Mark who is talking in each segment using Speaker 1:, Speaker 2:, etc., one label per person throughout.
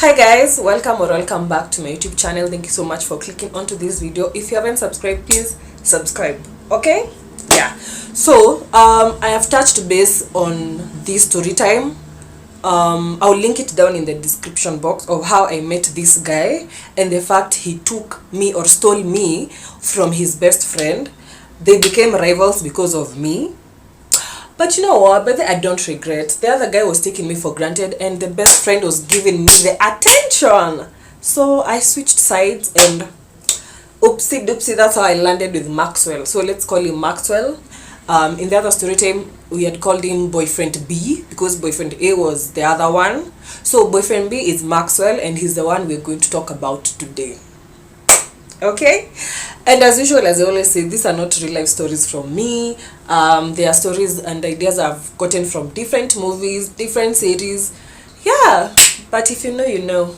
Speaker 1: Hi guys, welcome or welcome back to my YouTube channel. Thank you so much for clicking onto this video. If you haven't subscribed, please subscribe. Okay? Yeah. So I have touched base on this story time. I'll link it down in the description box of how I met this guy and the fact he took me or stole me from his best friend. They became rivals because of me. But you know what? But I don't regret. The other guy was taking me for granted and the best friend was giving me the attention. So I switched sides and oopsie doopsie, that's how I landed with Maxwell. So let's call him Maxwell. In the other story time, we had called him boyfriend B because boyfriend A was the other one. So boyfriend B is Maxwell and he's the one we're going to talk about today. Okay, and as usual, as I always say, these are not real life stories from me. They are stories and ideas I've gotten from different movies, different series. Yeah, but if you know, you know.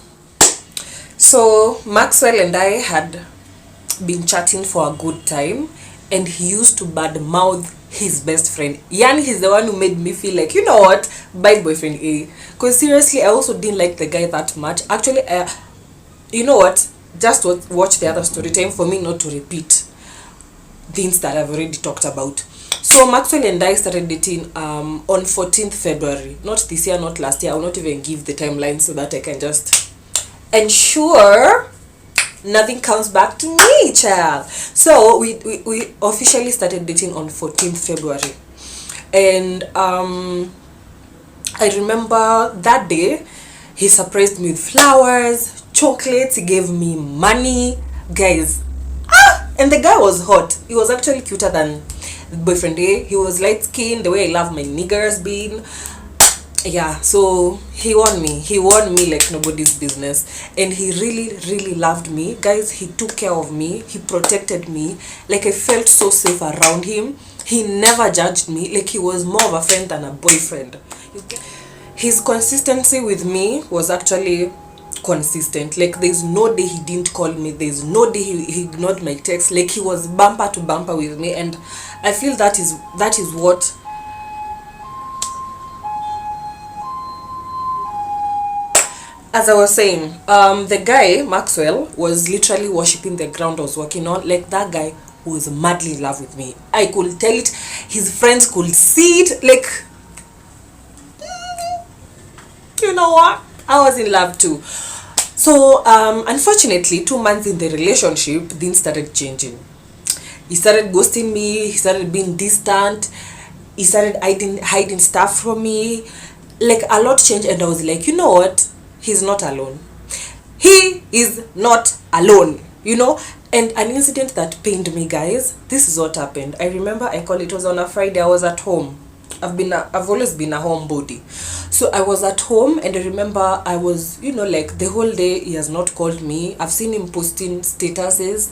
Speaker 1: So Maxwell and I had been chatting for a good time and he used to badmouth his best friend. Yani, he's the one who made me feel like, you know what, bye boyfriend A. Because seriously, I also didn't like the guy that much. Actually, you know what, just watch the other story time for me not to repeat things that I've already talked about. So Maxwell and I started dating on 14th February. Not this year, not last year. I will not even give the timeline so that I can just ensure nothing comes back to me, child. So we officially started dating on 14th February. And I remember that day he surprised me with flowers, chocolates, he gave me money, guys. And the guy was hot. He was actually cuter than boyfriend A. He was light skinned, the way I love my niggers being. Yeah, so he won me like nobody's business, and he really loved me, guys. He took care of me, he protected me, like I felt so safe around him. He never judged me, like he was more of a friend than a boyfriend. His consistency with me was actually consistent. Like there's no day he didn't call me, there's no day he ignored my text. Like he was bumper to bumper with me, and I feel that is what, as I was saying, the guy Maxwell was literally worshipping the ground I was working on. Like that guy was madly in love with me. I could tell it, his friends could see it. Like, you know what, I was in love too. So unfortunately, 2 months in the relationship, things started changing. He started ghosting me, he started being distant, he started hiding stuff from me. Like a lot changed, and I was like, you know what, he's not alone. He is not alone, you know. And an incident that pained me, guys, this is what happened. I remember, it was on a Friday. I was at home. I've always been a homebody. So I was at home, and I remember I was, you know, like the whole day he has not called me. I've seen him posting statuses.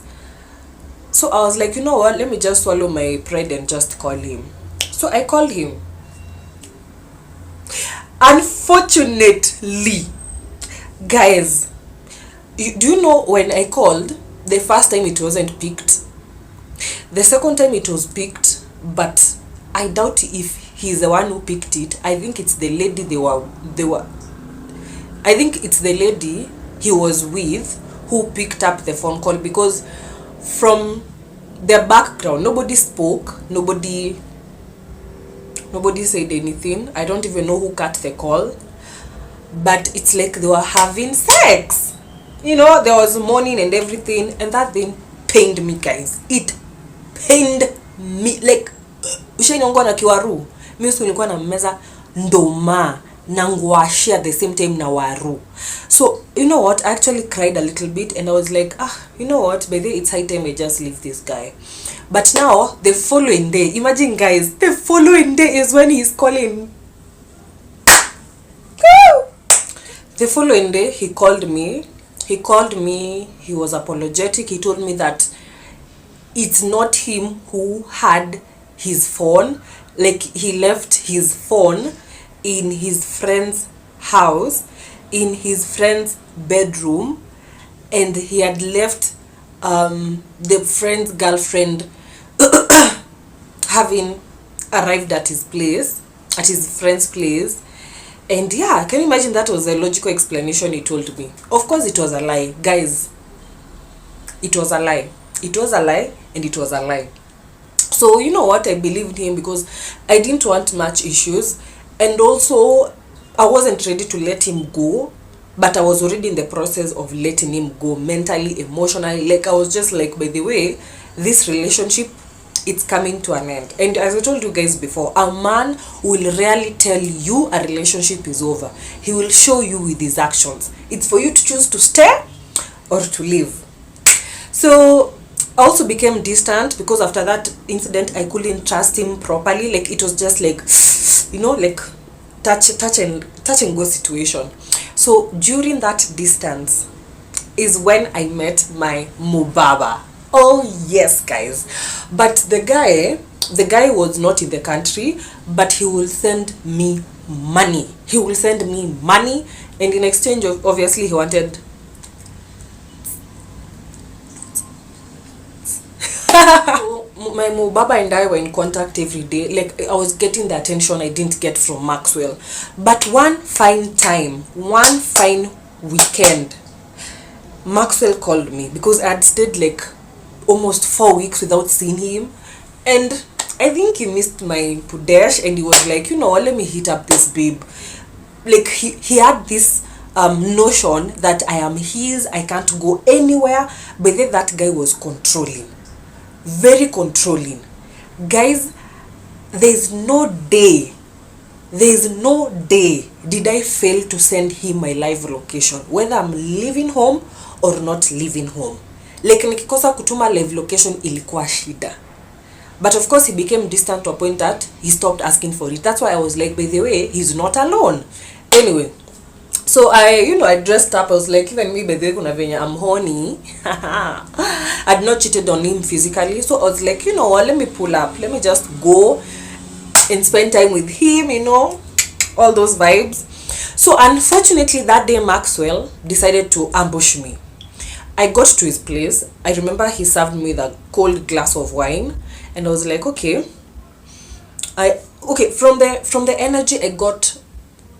Speaker 1: So I was like, you know what, let me just swallow my pride and just call him. So I called him. Unfortunately, guys, do you know, when I called the first time it wasn't picked, the second time it was picked, but I doubt if he's the one who picked it. I think it's the lady I think it's the lady he was with who picked up the phone call, because from the background nobody spoke, nobody said anything. I don't even know who cut the call, but it's like they were having sex, you know. There was mourning and everything, and that thing pained me, guys. It pained me like ushainongo na kiwaru. Mimi nilikuwa na meza ndoma na ngwashi at the same time na waru. So you know what, I actually cried a little bit, and I was like, you know what, by the way, it's high time I just leave this guy. But now the following day, imagine guys, the following day is when he's calling. The following day he called me. He was apologetic. He told me that it's not him who had his phone. Like he left his phone in his friend's house, in his friend's bedroom, and he had left the friend's girlfriend having arrived at his friend's place, And yeah, can you imagine that was the logical explanation he told me? Of course it was a lie, guys. It was a lie. It was a lie, and it was a lie. So you know what, I believed him because I didn't want much issues, and also I wasn't ready to let him go, but I was already in the process of letting him go mentally, emotionally. Like I was just like, by the way, this relationship, it's coming to an end. And as I told you guys before, a man will rarely tell you a relationship is over. He will show you with his actions. It's for you to choose to stay or to leave. So I also became distant because after that incident I couldn't trust him properly. Like it was just like, you know, like touch and go situation. So during that distance is when I met my Mubaba. Oh yes, guys. But the guy was not in the country, but he will send me money. He will send me money, and in exchange of, obviously he wanted my Mubaba and I were in contact every day. Like I was getting the attention I didn't get from Maxwell. But one fine weekend, Maxwell called me because I had stayed like almost 4 weeks without seeing him, and I think he missed my pudesh, and he was like, you know, let me hit up this babe. Like he had this notion that I am his, I can't go anywhere. But then that guy was controlling, very controlling. Guys, there's no day did I fail to send him my live location, whether I'm leaving home or not leaving home. Like nikikosa kutuma live location ilikuwa shida. But of course he became distant to a point that he stopped asking for it. That's why I was like, by the way, he's not alone. Anyway, so I dressed up. I was like, even me, by the way, I'm horny. I'd not cheated on him physically. So I was like, you know what, let me pull up. Let me just go and spend time with him, you know, all those vibes. So unfortunately that day Maxwell decided to ambush me. I got to his place. I remember he served me the cold glass of wine, and I was like, okay. From the energy I got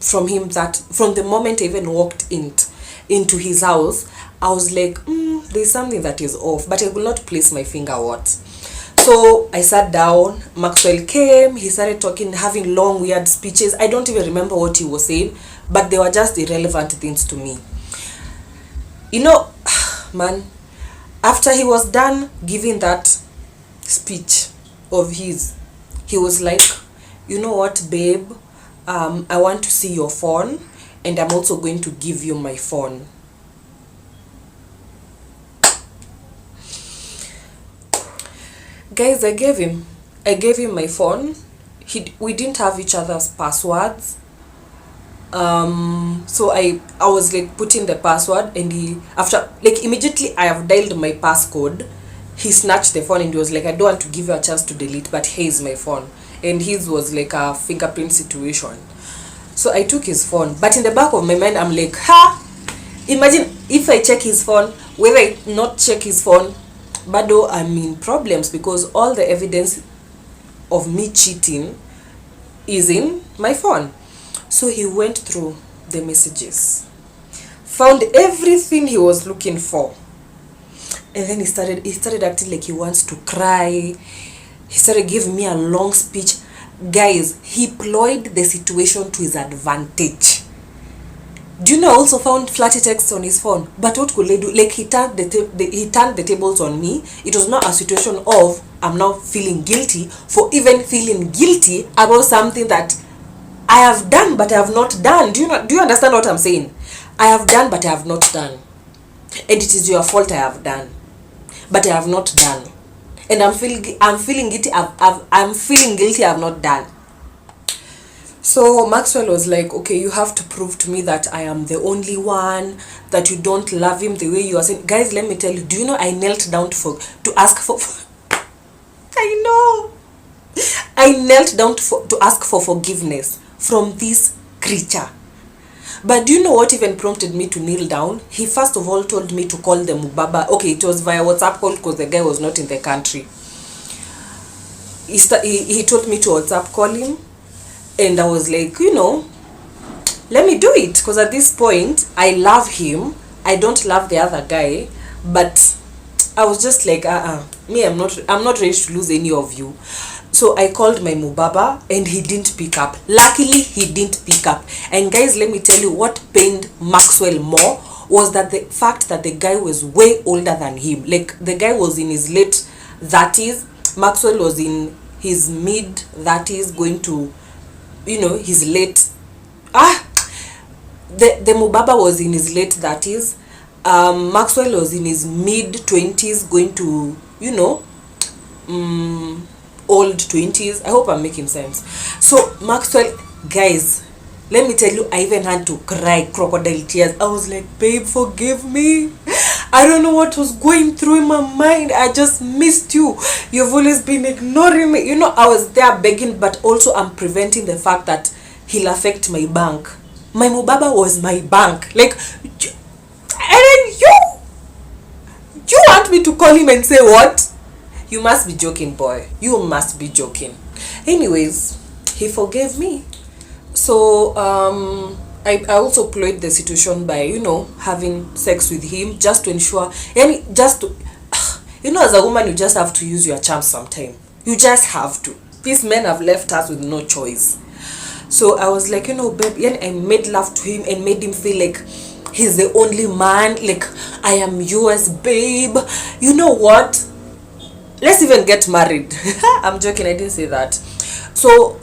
Speaker 1: from him, that from the moment I even walked into his house, I was like, there's something that is off, but I will not place my finger what. So I sat down. Maxwell came. He started talking, having long weird speeches. I don't even remember what he was saying, but they were just irrelevant things to me. You know, man, after he was done giving that speech of his, he was like, you know what, babe, I want to see your phone, and I'm also going to give you my phone. Guys, I gave him my phone. We didn't have each other's passwords. So I was like putting the password, and he, after like immediately I have dialed my passcode, he snatched the phone and he was like, I don't want to give you a chance to delete, but here's my phone. And his was like a fingerprint situation. So I took his phone, but in the back of my mind I'm like, imagine if I check his phone, whether I not check his phone, but though I'm in problems because all the evidence of me cheating is in my phone. So he went through the messages, found everything he was looking for, and then he started acting like he wants to cry. He started giving me a long speech. Guys, he ployed the situation to his advantage. Do you know I also found flirty texts on his phone? But what could I do? Like he turned the tables on me. It was not a situation of I'm now feeling guilty for even feeling guilty about something that I have done but I have not done. Do you understand what I'm saying? I have done but I have not done. And it is your fault I have done, but I have not done. And I'm feeling guilty. I'm feeling guilty I have not done. So Maxwell was like, okay, you have to prove to me that I am the only one, that you don't love him the way you are saying. Guys, let me tell you, do you know I knelt down to ask for I know. I knelt down to ask for forgiveness from this creature. But do you know what even prompted me to kneel down? He first of all told me to call the Mubaba. Okay, it was via WhatsApp call because the guy was not in the country. He told me to WhatsApp call him. And I was like, you know, let me do it, because at this point I love him, I don't love the other guy, but I was just like, me, I'm not ready to lose any of you. So I called my Mubaba and he didn't pick up. Luckily, he didn't pick up. And guys, let me tell you what pained Maxwell more was that the fact that the guy was way older than him. Like, the guy was in his late 30s. Maxwell was in his mid 30s, going to, his late... The Mubaba was in his late 30s. Maxwell was in his mid 20s, going to, old 20s. I hope I'm making sense. So Maxwell, guys, let me tell you, I even had to cry crocodile tears. I was like, babe, forgive me. I don't know what was going through in my mind. I just missed you. You've always been ignoring me. I was there begging, but also I'm preventing the fact that he'll affect my bank. My Mubaba was my bank. Like, and then you want me to call him and say what? You must be joking, boy. You must be joking. Anyways, he forgave me. So I also played the situation by having sex with him, just to ensure, and just to, as a woman, you just have to use your charm sometime. You just have to. These men have left us with no choice. So I was like, babe, I made love to him and made him feel like he's the only man. Like, I am yours, babe. You know what? Let's even get married. I'm joking, I didn't say that. So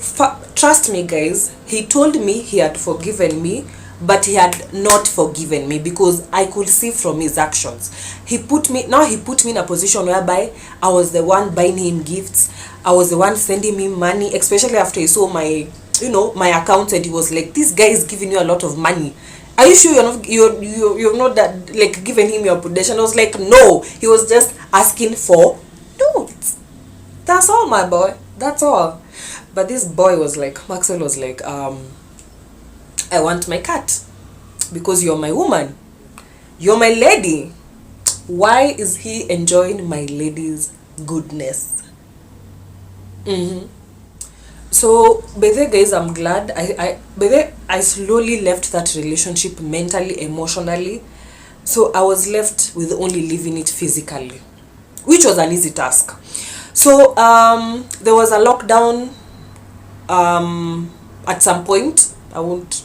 Speaker 1: trust me, guys, he told me he had forgiven me, but he had not forgiven me, because I could see from his actions. He put me in a position whereby I was the one buying him gifts. I was the one sending him money, especially after he saw my account, and he was like, this guy is giving you a lot of money. Are you sure you're not that, like, giving him your protection? I was like, no, he was just asking for nudes. That's all, my boy. That's all. But this boy was like, Maxwell was like, I want my cat, because you're my woman, you're my lady. Why is he enjoying my lady's goodness? So by the way, guys, I'm glad I slowly left that relationship mentally, emotionally. So I was left with only leaving it physically, which was an easy task. So there was a lockdown at some point. I won't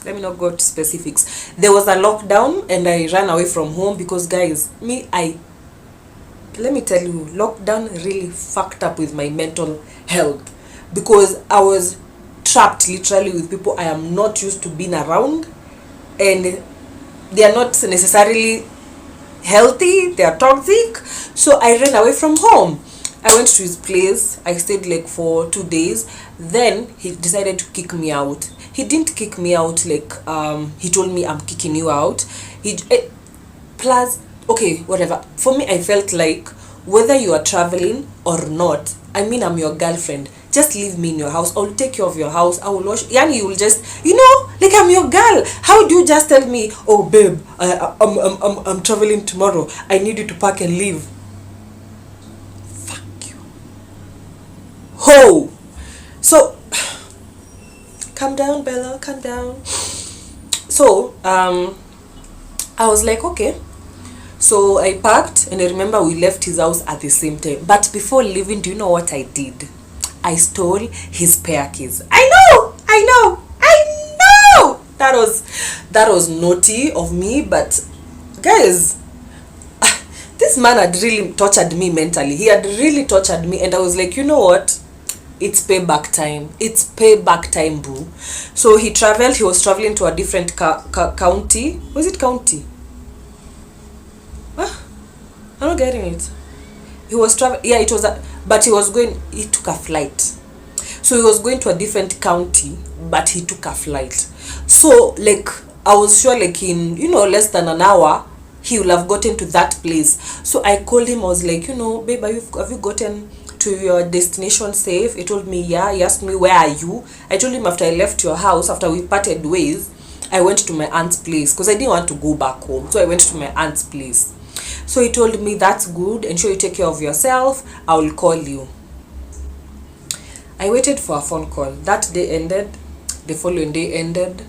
Speaker 1: let me not go to specifics. There was a lockdown and I ran away from home, because guys, let me tell you, lockdown really fucked up with my mental health, because I was trapped literally with people I am not used to being around, and they are not necessarily healthy, they are toxic. So I ran away from home. I went to his place. I stayed like for 2 days. Then he decided to kick me out. He didn't kick me out like he told me, I'm kicking you out. Plus, okay, whatever. For me, I felt like whether you are traveling or not, I mean, I'm your girlfriend. Just leave me in your house. I'll take care of your house. I will wash. Yani, you will just, like, I'm your girl. How do you just tell me, oh babe, I'm traveling tomorrow, I need you to pack and leave? Fuck you. Ho. So calm down, Bella, calm down. So I was like, okay. So I packed, and I remember we left his house at the same time. But before leaving, do you know what I did? I stole his spare keys. I know. That was naughty of me, but guys, this man had really tortured me mentally. He had really tortured me, and I was like, you know what? It's payback time. It's payback time, boo. So he was traveling to a different county. Was it county? I'm not getting it. He was traveling. Yeah, it was but he took a flight. So he was going to a different county, but he took a flight. So, like, I was sure, like, in, less than an hour, he will have gotten to that place. So I called him. I was like, babe, have you gotten to your destination safe? He told me, yeah. He asked me, where are you? I told him after I left your house, after we parted ways, I went to my aunt's place, because I didn't want to go back home. So I went to my aunt's place. So he told me, that's good, ensure you take care of yourself, I will call you. I waited for a phone call. That day ended, the following day ended,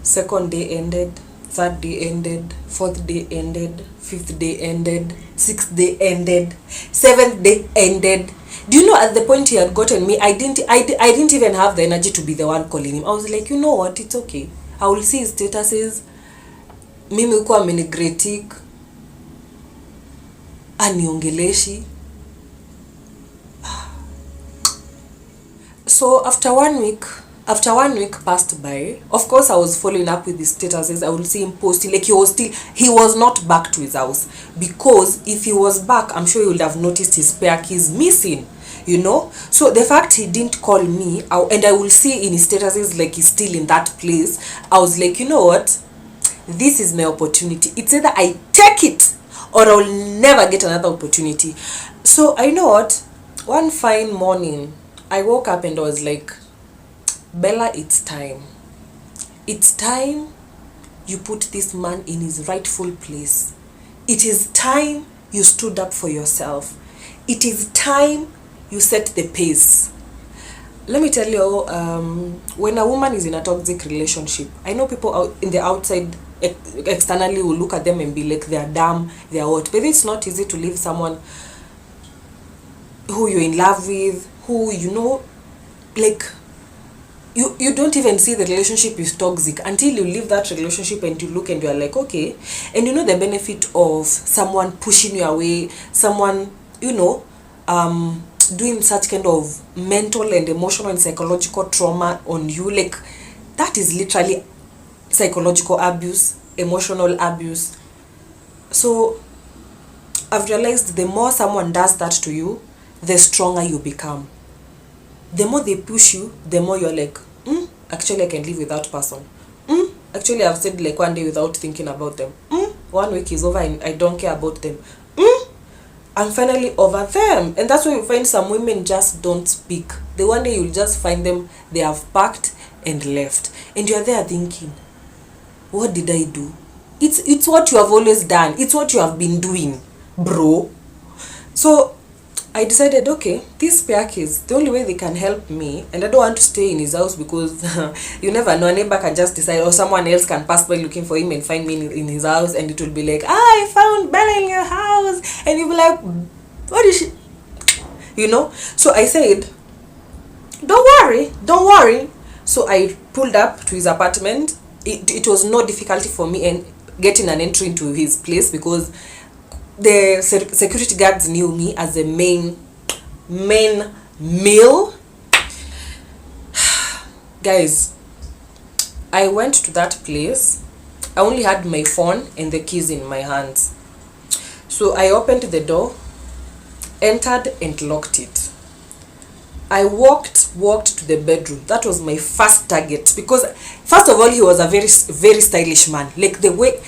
Speaker 1: Second day ended, third day ended, fourth day ended, fifth day ended, sixth day ended, seventh day ended. Do you know, at the point he had gotten me, I didn't even have the energy to be the one calling him. I was like, you know what, it's okay, I will see his statuses. Mimi uko amenigretik, aniongeleshi. So after one week passed by, of course I was following up with his statuses. I would see him posting, like he was not back to his house, because if he was back, I'm sure he would have noticed his spare keys missing, you know. So the fact he didn't call me, and I will see in his statuses like he's still in that place, I was like, you know what, this is my opportunity. It's either I take it or I'll never get another opportunity. So I know what, one fine morning I woke up and I was like, Bella, it's time. It's time you put this man in his rightful place. It is time you stood up for yourself. It is time you set the pace. Let me tell you, when a woman is in a toxic relationship, I know people out in the outside externally will look at them and be like, they are dumb, they are what. But it's not easy to leave someone who you're in love with, who, you know, like, you don't even see the relationship is toxic until you leave that relationship and you look and you're like, okay. And you know the benefit of someone pushing you away, someone, you know, doing such kind of mental and emotional and psychological trauma on you. Like, that is literally psychological abuse, emotional abuse. So I've realized the more someone does that to you, the stronger you become. The more they push you, the more you're like, actually I can live with that person. Actually I've stayed like one day without thinking about them. 1 week is over and I don't care about them. I'm finally over them. And that's why you find some women just don't speak. The one day you'll just find them, they have packed and left. And you're there thinking, what did I do? It's what you have always done. It's what you have been doing, bro. So I decided, okay, these spare keys, the only way they can help me, and I don't want to stay in his house because you never know, a neighbor can just decide, or someone else can pass by looking for him and find me in his house, and it will be like, I found Bella in your house, and you'll be like, what is she, you know? So I said, don't worry. So I pulled up to his apartment. It was no difficulty for me and getting an entry into his place, because the security guards knew me as a main male. Guys, I went to that place. I only had my phone and the keys in my hands. So I opened the door, entered and locked it. I walked to the bedroom. That was my first target, because first of all, he was a very stylish man. Like the way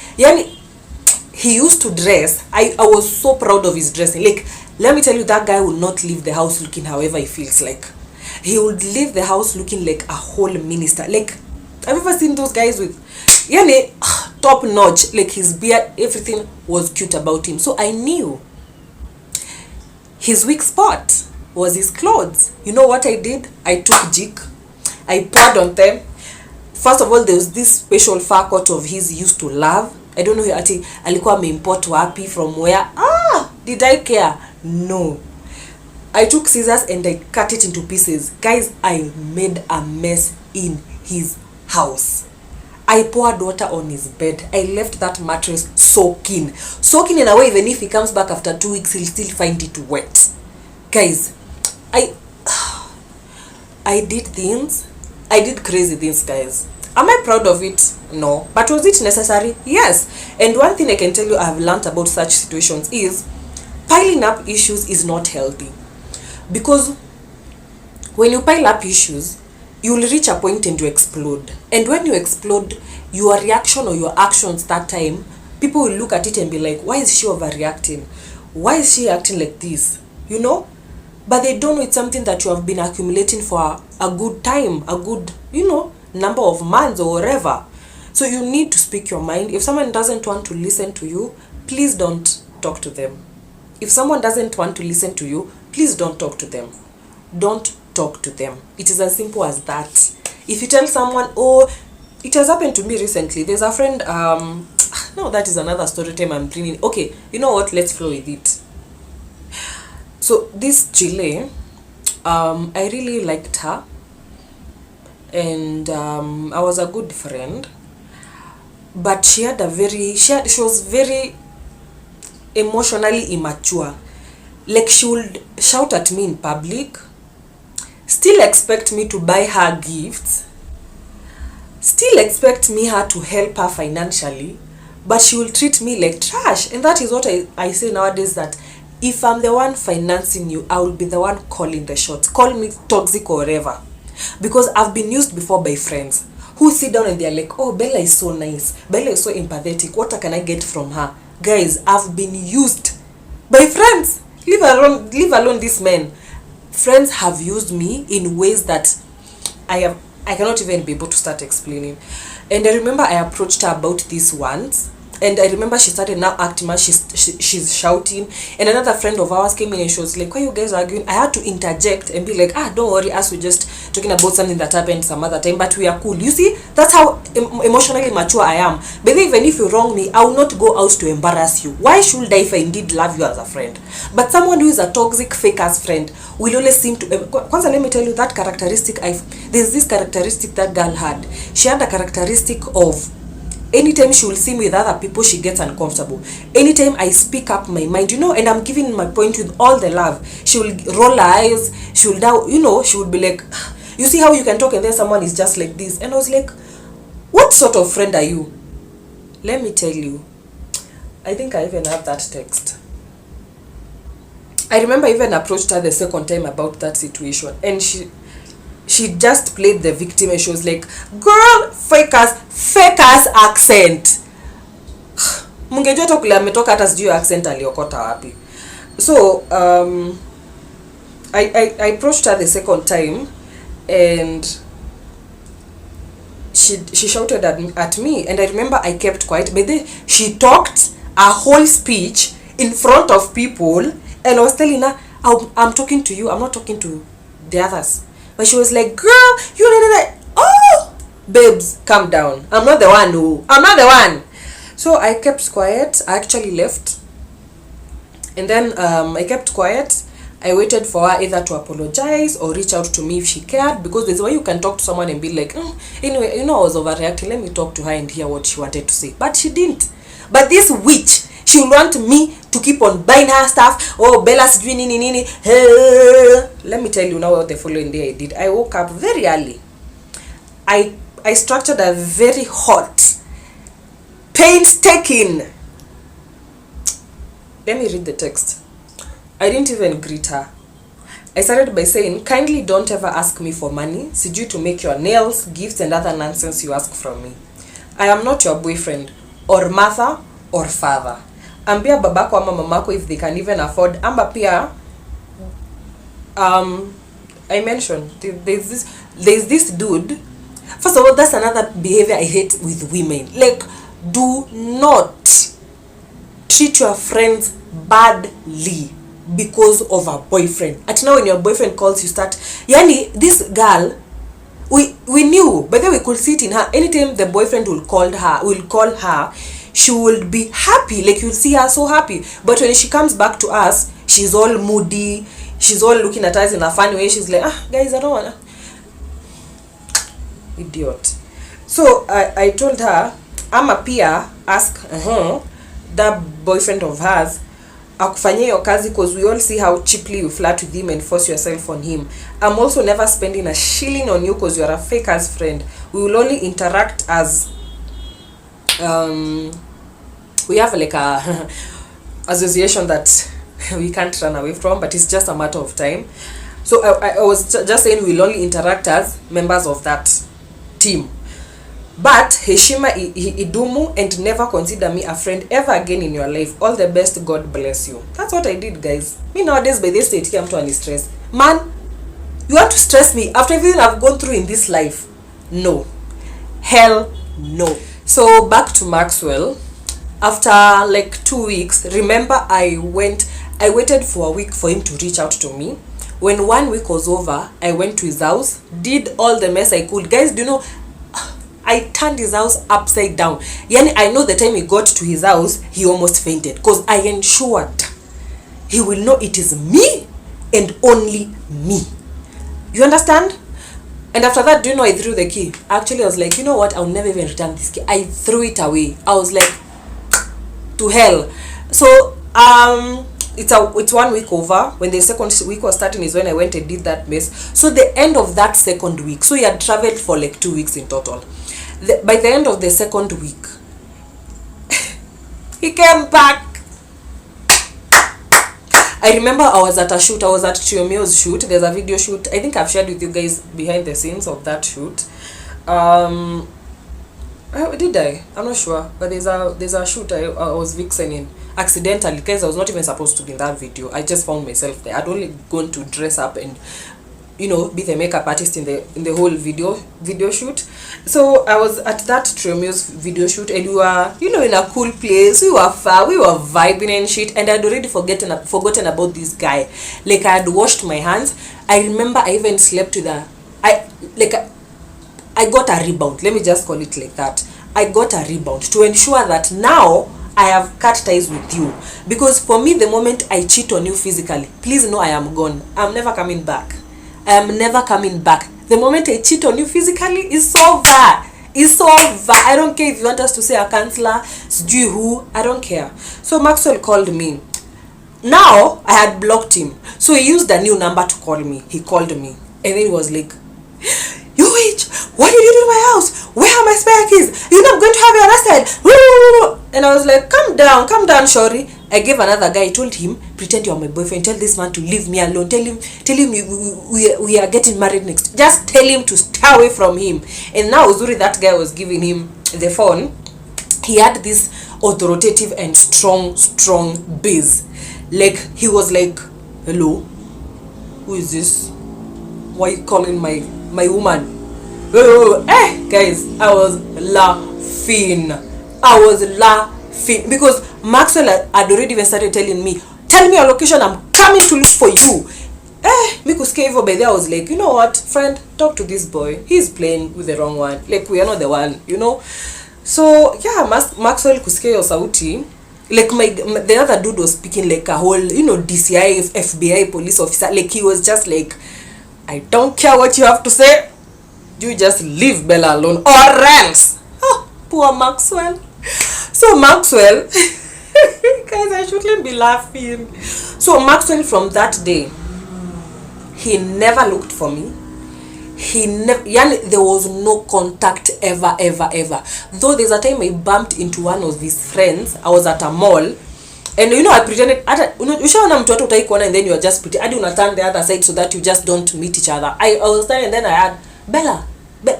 Speaker 1: he used to dress, I was so proud of his dressing. Like, let me tell you, that guy will not leave the house looking however he feels like. He would leave the house looking like a whole minister. Like, I've ever seen those guys with top notch, like his beard, everything was cute about him. So I knew his weak spot was his clothes. You know what I did? I took jig, I poured on them. First of all, there was this special fur coat of his he used to love. I don't know ati alikuwa ameimport wapi, from where. Did I care? No. I took scissors and I cut it into pieces. Guys, I made a mess in his house. I poured water on his bed. I left that mattress soaking in a way, even if he comes back after 2 weeks, he'll still find it wet. Guys, I did things. I did crazy things, guys. Am I proud of it? No. But was it necessary? Yes. And one thing I can tell you I've learned about such situations is piling up issues is not healthy. Because when you pile up issues, you will reach a point and you explode. And when you explode, your reaction or your actions that time, people will look at it and be like, why is she overreacting? Why is she acting like this? You know? But they don't know it's something that you have been accumulating for a good time, a good, number of months or whatever. So you need to speak your mind. If someone doesn't want to listen to you, please don't talk to them. If someone doesn't want to listen to you, please don't talk to them. Don't talk to them. It is as simple as that. If you tell someone, oh, it has happened to me recently. There's a friend, no, that is another story time I'm bringing. Okay, you know what, let's flow with it. So this Chile, I really liked her, and I was a good friend, but she was very emotionally immature. Like, she would shout at me in public, still expect me to buy her gifts, still expect her to help her financially, but she will treat me like trash. And that is what I say nowadays, that if I'm the one financing you, I will be the one calling the shots. Call me toxic or whatever. Because I've been used before by friends who sit down and they're like, oh, Bella is so nice, Bella is so empathetic, what can I get from her? Guys, I've been used by friends. Leave alone these men. Friends have used me in ways that I cannot even be able to start explaining. And I remember I approached her about this once, and I remember she started now acting mad. She's shouting, and another friend of ours came in and she was like, why you guys arguing? I had to interject and be like, don't worry, us, we're just talking about something that happened some other time, but we are cool. You see, that's how emotionally mature I am. But even if you wrong me, I will not go out to embarrass you. Why should I, if I indeed love you as a friend? But someone who is a toxic fake ass friend will always seem to kwanza, let me tell you that characteristic. There's this characteristic that girl had. She had a characteristic of, anytime she will see me with other people, she gets uncomfortable. Anytime I speak up my mind, and I'm giving my point with all the love, she will roll her eyes. She will now, she would be like, you see how you can talk and then someone is just like this. And I was like, what sort of friend are you? Let me tell you, I think I even have that text. I remember I even approached her the second time about that situation, and she just played the victim, and she was like, girl, fake ass accent. Mungejua to kule ametoka, hata sijui accent aliokota wapi. So I approached her the second time, and she shouted at me, and I remember I kept quiet. But then she talked a whole speech in front of people, and I was telling her, I'm talking to you, I'm not talking to the others. But she was like, girl, you know, oh, babes, calm down. I'm not the one. No, I'm not the one. So I kept quiet. I actually left. And then I kept quiet. I waited for her either to apologize or reach out to me if she cared. Because there's a way you can talk to someone and be like, anyway, I was overreacting. Let me talk to her and hear what she wanted to say. But she didn't. But this witch, she will want me to keep on buying her stuff. Oh, Bella's doing nini. Let me tell you now what the following day I did. I woke up very early. I structured a very hot, painstaking. Let me read the text. I didn't even greet her. I started by saying, kindly don't ever ask me for money. Sijui to make your nails, gifts, and other nonsense you ask from me. I am not your boyfriend, or mother, or father. Ambia babako ama mamako if they can even afford. Amba pia, I mentioned, there's this dude. First of all, that's another behavior I hate with women. Like, do not treat your friends badly because of a boyfriend. At now when your boyfriend calls, you start, yani, this girl, we knew, but then we could see it in her. Anytime the boyfriend will call her, she will be happy. Like, you'll see her so happy. But when she comes back to us, she's all moody. She's all looking at us in a funny way. She's like, guys, I don't wanna. Idiot. So I told her, I'm a peer, ask that boyfriend of hers akufanyia your kazi, because we all see how cheaply you flirt with him and force yourself on him. I'm also never spending a shilling on you because you're a fake ass friend. We will only interact as we have like a association that we can't run away from, but it's just a matter of time. So I was just saying we'll only interact as members of that team. But heshima idumu, and never consider me a friend ever again in your life. All the best, God bless you. That's what I did, guys. Me nowadays by this stage I'm to stress. Man, you want to stress me after everything I've gone through in this life? No. Hell no. So back to Maxwell. After like 2 weeks, remember I waited for a week for him to reach out to me. When 1 week was over, I went to his house, did all the mess I could. Guys, do you know, I turned his house upside down. Yani, I know the time he got to his house, he almost fainted, because I ensured he will know it is me and only me. You understand? And after that, do you know, I threw the key. Actually, I was like, you know what, I'll never even return this key. I threw it away. I was like, to hell. So it's 1 week over. When the second week was starting is when I went and did that mess. So the end of that second week, so he had traveled for like 2 weeks in total. By the end of the second week, he came back. I remember I was at a shoot. I was at Chiomio's shoot. There's a video shoot. I think I've shared with you guys behind the scenes of that shoot. Did I? I'm not sure. But there's a shoot I was vixening accidentally, because I was not even supposed to be in that video. I just found myself there. I'd only gone to dress up and, you know, be the makeup artist in the whole video shoot. So I was at that Chiomio's video shoot, and we were, you know, in a cool place. We were far, we were vibing and shit, and I'd already forgotten about this guy. Like, I had washed my hands. I remember I even slept with I got a rebound. Let me just call it like that. I got a rebound to ensure that now I have cut ties with you. Because for me, the moment I cheat on you physically, please know I am gone. I'm never coming back. I am never coming back. The moment I cheat on you physically, it's over. It's over. I don't care if you want us to say a counselor, sijui who, I don't care. So Maxwell called me. Now, I had blocked him. So he used a new number to call me. He called me. And then he was like, "You witch, what did you do in my house? Where are my spare keys? You know I'm going to have you arrested." And I was like, calm down, shorty. I gave another guy. I told him, pretend you're my boyfriend. Tell this man to leave me alone. Tell him we are getting married next. Just tell him to stay away from him. And now Uzuri, that guy was giving him the phone. He had this authoritative and strong bass. Like, he was like, "Hello, who is this? Why are you calling my woman?" Guys, I was laughing because Maxwell had already even started telling me, "Tell me your location, I'm coming to look for you." Me kuskevo by there, I was like, you know what, friend, talk to this boy. He's playing with the wrong one. Like, we are not the one, you know. So yeah, Maxwell kuskeyo sauti. Like, the other dude was speaking like a whole, you know, DCI, FBI, police officer. Like, he was just like, "I don't care what you have to say. You just leave Bella alone or else." Oh, poor Maxwell. So Maxwell, guys, I shouldn't be laughing. So Maxwell, from that day, he never looked for me. He never, there was no contact ever. Though there's a time I bumped into one of his friends. I was at a mall, and you know, I pretended, ushaona mtu watu utaikuona, and then you are just pretending, hadi unaturn the other side so that you just don't meet each other. I was there, and then I had Bella.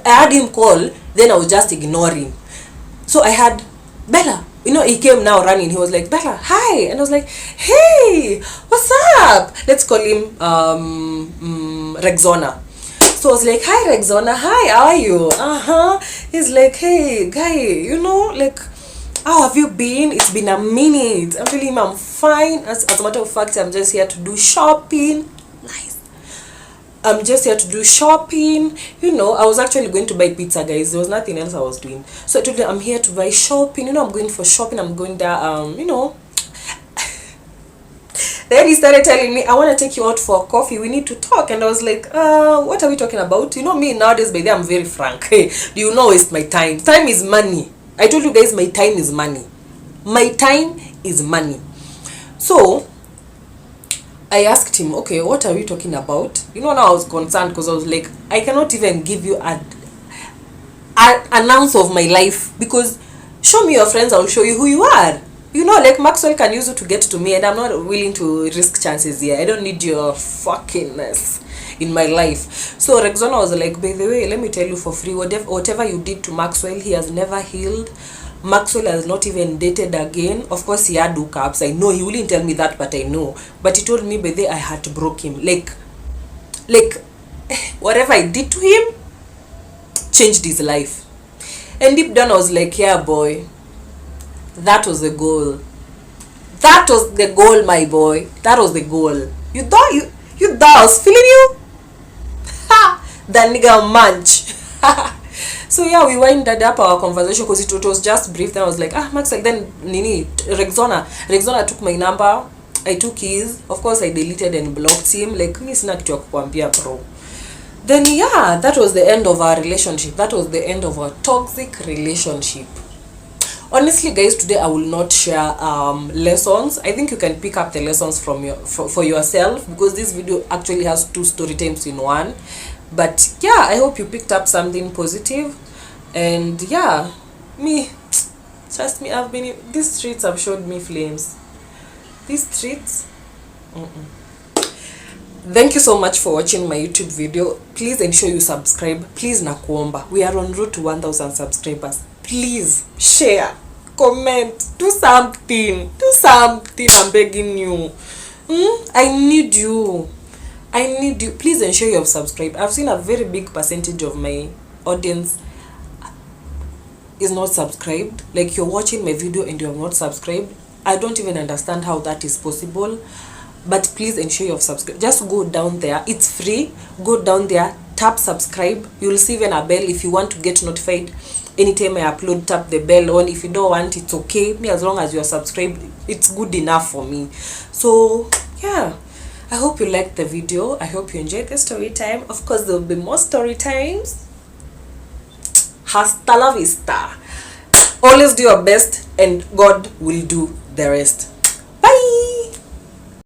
Speaker 1: I had him call, then I was just ignoring. So I had Bella. You know, he came now running. He was like, "Bella, hi." And I was like, "Hey, what's up?" Let's call him Rexona. So I was like, "Hi, Rexona. Hi, how are you?" He's like, "Hey, guy, you know, like, how have you been? It's been a minute." I'm telling him I'm fine. As a matter of fact, I'm just here to do shopping. Nice. I'm just here to do shopping. You know, I was actually going to buy pizza, guys. There was nothing else I was doing. So I told him I'm here to buy shopping. You know, I'm going for shopping. I'm going there, you know. Then he started telling me, "I want to take you out for coffee. We need to talk." And I was like, what are we talking about? You know me nowadays, baby, I'm very frank. Hey, do you not waste my time? Time is money. I told you guys, my time is money. My time is money. So I asked him, "Okay, what are we talking about?" You know, now I was concerned because I was like, I cannot even give you an ounce of my life, because show me your friends, I'll show you who you are. You know, like, Maxwell can use you to get to me, and I'm not willing to risk chances here. I don't need your fuckingness in my life. So Rexona was like, "By the way, let me tell you for free, whatever you did to Maxwell, he has never healed. Maxwell has not even dated again. Of course, he had hookups. I know he wouldn't tell me that, but I know. But he told me, by the way, I had to broke him. Like, whatever I did to him changed his life." And deep down, I was like, yeah, boy, that was the goal. That was the goal, my boy. That was the goal. You thought I was feeling you? Ha! That nigga munch. So yeah, we winded up our conversation because it was just brief. Then I was like, Maxwell, then Nini, Rexona took my number. I took his. Of course, I deleted and blocked him. Like, mi sina kitu ya kukwambia bro. Then yeah, that was the end of our relationship. That was the end of our toxic relationship. Honestly guys, today I will not share lessons. I think you can pick up the lessons from for yourself, because this video actually has 2 story times in one. But yeah, I hope you picked up something positive. And yeah, me, trust me, I've been these streets have showed me flames. These streets. Thank you so much for watching my YouTube video. Please ensure you subscribe. Please nakuomba, we are on route to 1000 subscribers. Please share, comment, do something, I'm begging you. I need you. Please ensure you have subscribed. I've seen a very big percentage of my audience is not subscribed. Like, you're watching my video and you have not subscribed. I don't even understand how that is possible. But please ensure you have subscribed. Just go down there, it's free. Go down there, tap subscribe. You'll see even a bell. If you want to get notified anytime I upload, tap the bell on. If you don't want, it's okay. Me, as long as you are subscribed, it's good enough for me. So yeah, I hope you liked the video. I hope you enjoyed the story time. Of course, there will be more story times. Hasta la vista. Always do your best and God will do the rest. Bye.